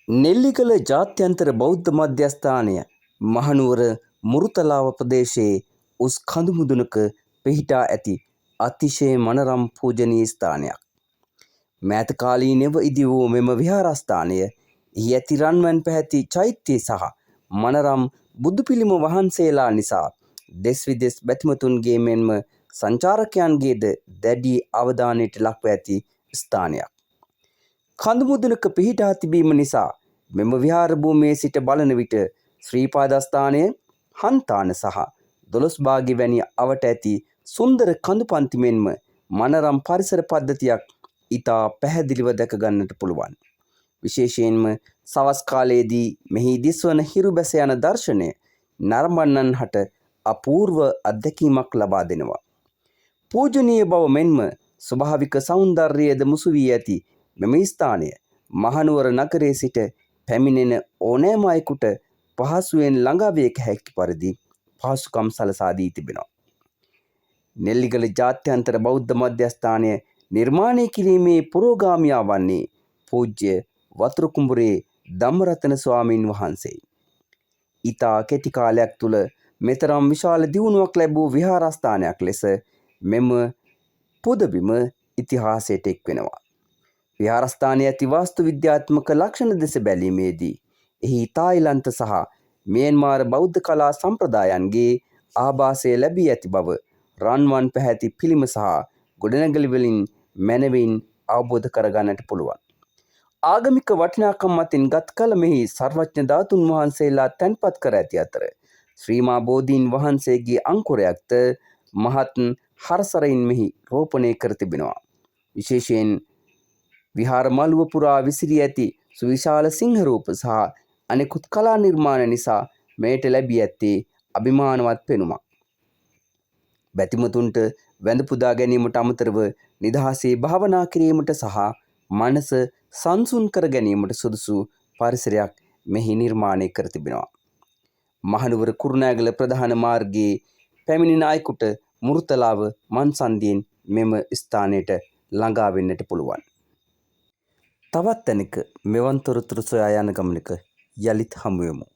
නෙල්ලිගල ජාත්‍යන්තර බෞද්ධ මධ්‍යස්ථානය මහනුවර මුරුතලාව ප්‍රදේශයේ උස් කඳු මුදුනක පිහිටා ඇති අතිශය මනරම් පූජනීය ස්ථානයක්. මෑත කාලීනව ඉදි වූ මෙම විහාරස්ථානය එහි ඇති රන්වන් පැහැති චෛත්‍යය සහ මනරම් බුදු පිළිම වහන්සේලා නිසා දෙස් විදෙස් බැතිමතුන්ගේ මෙන්ම සංචාරකයන්ගේද දැඩි අවධානයට ලක්ව ඇති ස්ථානයක්. කඳු මුදුනක පිහිටා තිබීම නිසා මෙම විහාර භූමියේ සිට බලන විට ශ්‍රී පාදස්ථානය, හන්තාන සහ දොළොස්බාගි වැනි අවට ඇති සුන්දර කඳු පන්ති මෙන්ම මනරම් පරිසර පද්ධතියක් ඉතා පැහැදිලිව දැක ගන්නට පුළුවන්. විශේෂයෙන්ම සවස් කාලයේදී මෙහි දිස්වන හිරු බැස යන දර්ශනය නරඹන්නන් හට අපූර්ව අත්දැකීමක් ලබා දෙනවා. පූජනීය බව මෙන්ම ස්වභාවික සෞන්දර්යයද මුසු වී ඇති මෙම ස්ථානය මහනුවර නගරයේ සිට පැමිණෙන ඕනෑම අයෙකුට පහසුවෙන් ළඟා විය හැකි පරිදි පහසුකම් සලසා දී තිබෙනවා. නෙල්ලිගල ජාත්‍යන්තර බෞද්ධ මධ්‍යස්ථානය නිර්මාණය කිරීමේ පුරෝගාමියා වන්නේ පූජ්‍ය වතුරුකුඹුරේ ධම්මරතන ස්වාමීන් වහන්සේ. ඉතා කෙටි කාලයක් තුළ මෙතරම් විශාල දියුණුවක් ලැබූ විහාරස්ථානයක් ලෙස මෙම පුදබිම ඉතිහාසයට එක් වෙනවා. විහාරස්ථානයේ ඇති වාස්තු විද්‍යාත්මක ලක්ෂණ දෙස බැලීමේදී එහි තායිලන්ත සහ මියන්මාර් බෞද්ධ කලා සම්ප්‍රදායන්ගේ ආභාසය ලැබී ඇති බව රන්වන් පැහැති පිළිම සහ ගොඩනැගිලි වලින් මැනවින් අවබෝධ කරගන්නට පුළුවන්. ආගමික වටිනාකම් මතින් ගත් කල මෙහි සර්වඥ ධාතුන් වහන්සේලා තැන්පත් කර ඇති අතර ශ්‍රීමා බෝධීන් වහන්සේගේ අංකුරයක්ද මහත් හරසරයින් මෙහි රෝපණය කර තිබෙනවා. විශේෂයෙන් විහාර මළුව පුරා විසිරී ඇති සුවිශාල සිංහ රූප සහ අනෙකුත් කලා නිර්මාණ නිසා මෙයට ලැබී ඇත්තේ අභිමානවත් පෙනුමක්. බැතිමතුන්ට වැඳ පුදා ගැනීමට අමතරව නිදහසේ භාවනා කිරීමට සහ මනස සංසුන් කර ගැනීමට සුදුසු පරිසරයක් මෙහි නිර්මාණය කර තිබෙනවා. මහනුවර කුරුණෑගල ප්‍රධාන මාර්ගයේ පැමිණෙන අයෙකුට මුරුතලාව මංසන්ධියෙන් මෙම ස්ථානයට ළඟා වෙන්නට පුළුවන්. තවත් තැනක මෙවන් තොරතුරු සොයා යන ගමනක යළිත් හමු වෙමු.